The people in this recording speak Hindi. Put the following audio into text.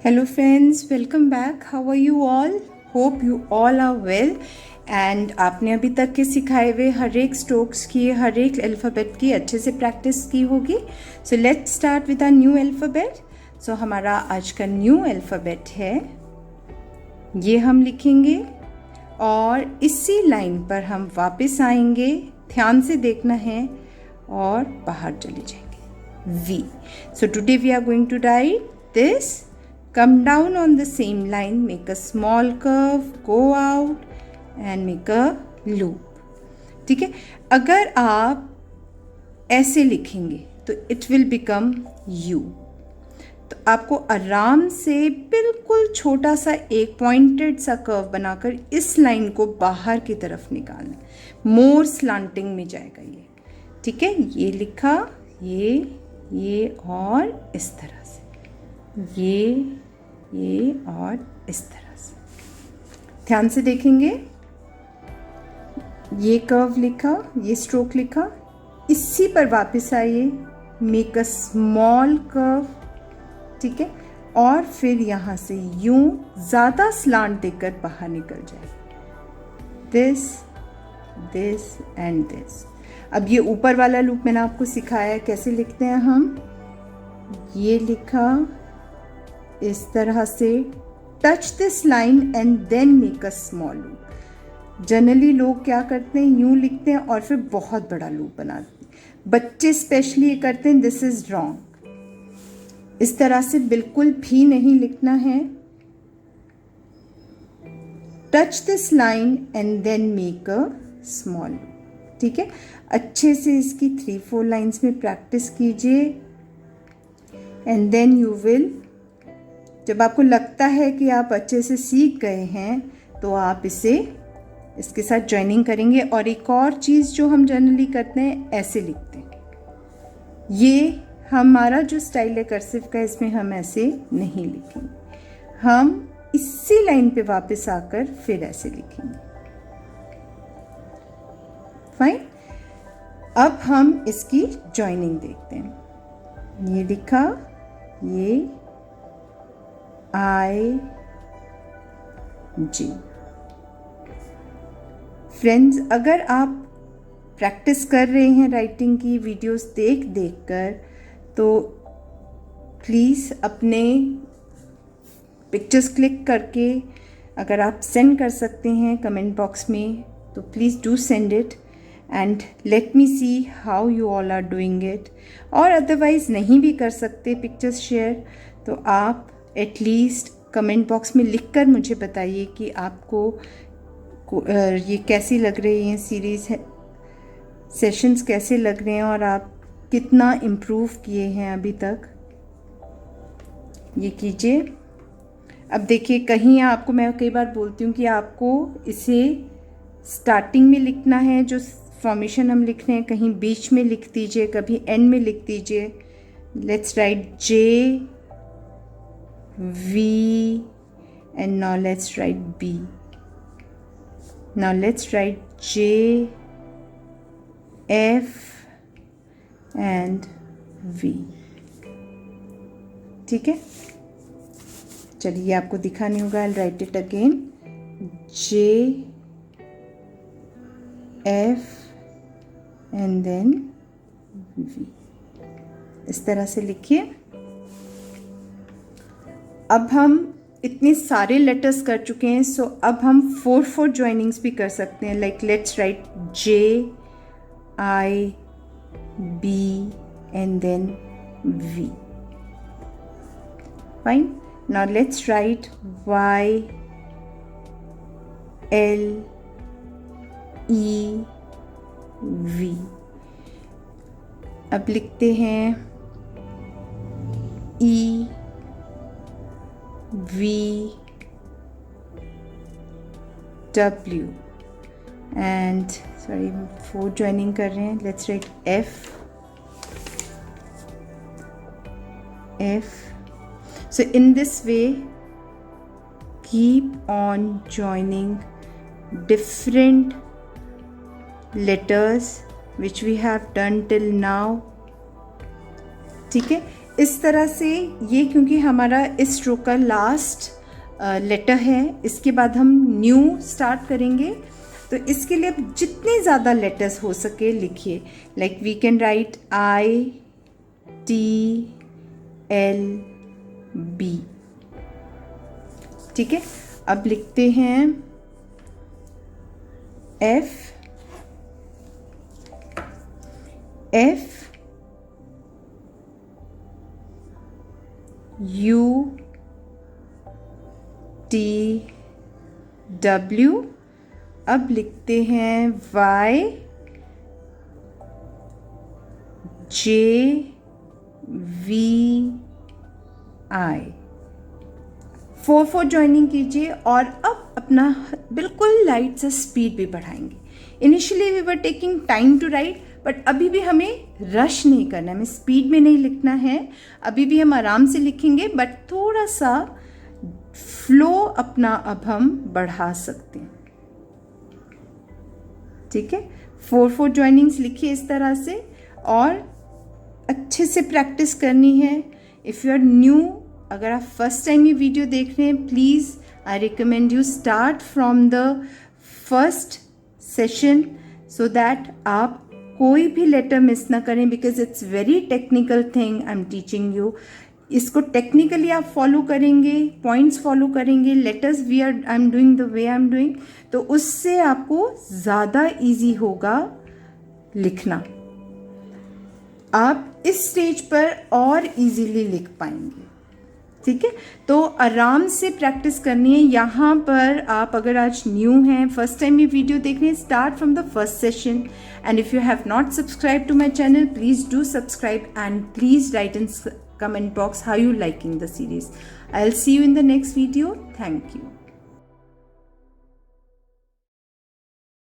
Hello friends, welcome back. How are you all? Hope you all are well. And आपने अभी तक के सिखाए हुए हर एक स्ट्रोक्स की, हर एक अल्फ़ाबेट की अच्छे से प्रैक्टिस की होगी. So let's start with a new alphabet. So हमारा आज का न्यू अल्फ़ाबेट है, ये हम लिखेंगे और इसी लाइन पर हम वापस आएंगे. ध्यान से देखना है और बाहर चले जाएंगे. V. So today we are going to write this. Come down on the same line, make a small curve, go out and make a loop. ठीक है. अगर आप ऐसे लिखेंगे तो it will become U. तो आपको आराम से बिल्कुल छोटा सा एक पॉइंटेड सा कर्व बनाकर इस लाइन को बाहर की तरफ निकालना. मोर स्लांटिंग में जाएगा ये. ठीक है. ये लिखा, ये और इस तरह से, ये और इस तरह से. ध्यान से देखेंगे. ये कर्व लिखा, ये स्ट्रोक लिखा, इसी पर वापस आइए, मेक अ स्मॉल कर्व. ठीक है. और फिर यहाँ से यूं ज़्यादा स्लांट देकर बाहर निकल जाए. This and this. अब ये ऊपर वाला लूप मैंने आपको सिखाया कैसे लिखते हैं हम. ये लिखा इस तरह से, touch this line and then make a small loop. Generally लोग क्या करते हैं, यूं लिखते हैं और फिर बहुत बड़ा लूप बनाते हैं. बच्चे स्पेशली ये करते हैं. This is wrong. इस तरह से बिल्कुल भी नहीं लिखना है. Touch this line and then make a small loop. ठीक है. अच्छे से इसकी 3-4 लाइन्स में प्रैक्टिस कीजिए एंड देन यू विल, जब आपको लगता है कि आप अच्छे से सीख गए हैं तो आप इसके साथ ज्वाइनिंग करेंगे. और एक और चीज़ जो हम जनरली करते हैं, ऐसे लिखते हैं. ये हमारा जो स्टाइल है कर्सिव का, इसमें हम ऐसे नहीं लिखेंगे. हम इसी लाइन पे वापस आकर फिर ऐसे लिखेंगे. फाइन. अब हम इसकी ज्वाइनिंग देखते हैं. ये लिखा, ये I G. फ्रेंड्स, अगर आप प्रैक्टिस कर रहे हैं राइटिंग की वीडियोस देख कर, तो प्लीज़ अपने पिक्चर्स क्लिक करके अगर आप सेंड कर सकते हैं कमेंट बॉक्स में, तो please do send it and let me see how you all are doing it. और अदरवाइज़ नहीं भी कर सकते पिक्चर्स शेयर, तो आप एटलीस्ट कमेंट बॉक्स में लिखकर मुझे बताइए कि आपको ये कैसी लग रही हैं सीरीज़, सेशंस कैसे लग रहे हैं और आप कितना इम्प्रूव किए हैं अभी तक. ये कीजिए. अब देखिए, कहीं आपको, मैं कई बार बोलती हूँ कि आपको इसे स्टार्टिंग में लिखना है, जो फॉर्मेशन हम लिख रहे हैं, कहीं बीच में लिख दीजिए, कभी एंड में लिख दीजिए. Let's write J V and now let's write B. Now let's write J F and V. ठीक है. चलिए, आपको दिखा नहीं होगा. I'll write it again. J F and then V. इस तरह से लिखिए. अब हम इतने सारे लेटर्स कर चुके हैं, सो अब हम 4 ज्वाइनिंग्स भी कर सकते हैं. Like let's write J I B and then V. Fine. Now let's write Y L E V. अब लिखते हैं E V W and sorry 4 joining कर रहे हैं. Let's write F. So in this way, keep on joining different letters which we have done till now. ठीक है. इस तरह से ये, क्योंकि हमारा इस स्ट्रोक का लास्ट लेटर है, इसके बाद हम न्यू स्टार्ट करेंगे, तो इसके लिए अब जितने ज़्यादा लेटर्स हो सके लिखिए। Like we can write I T L B। ठीक है, अब लिखते हैं F U T W। अब लिखते हैं Y J V I। 4/4 joining कीजिए और अब अपना बिल्कुल लाइट सा स्पीड भी बढ़ाएंगे। Initially we were taking time to write, but अभी भी हमें रश नहीं करना है, हमें स्पीड में नहीं लिखना है, अभी भी हम आराम से लिखेंगे, बट थोड़ा सा फ्लो अपना अब हम बढ़ा सकते हैं। ठीक है, 4/4 ज्वाइनिंग्स लिखिए इस तरह से और अच्छे से प्रैक्टिस करनी है। इफ़ यू आर न्यू, अगर आप फर्स्ट टाइम ये वीडियो देख रहे हैं, please I recommend you start from the first session so that आप कोई भी लेटर मिस ना करें, because it's very technical thing I am teaching you. इसको टेक्निकली आप फॉलो करेंगे, पॉइंट्स फॉलो करेंगे, letters I am doing the way I am doing, तो उससे आपको ज़्यादा इजी होगा लिखना। आप इस स्टेज पर और इजीली लिख पाएंगे। ठीक है, तो आराम से प्रैक्टिस करनी है। यहाँ पर आप अगर आज न्यू हैं, फर्स्ट टाइम ये वीडियो देख रहे हैं, start from the first session, and if you have not subscribe to my channel, please do subscribe and please write in comment box how you liking the series. I'll see you in the next video. Thank you.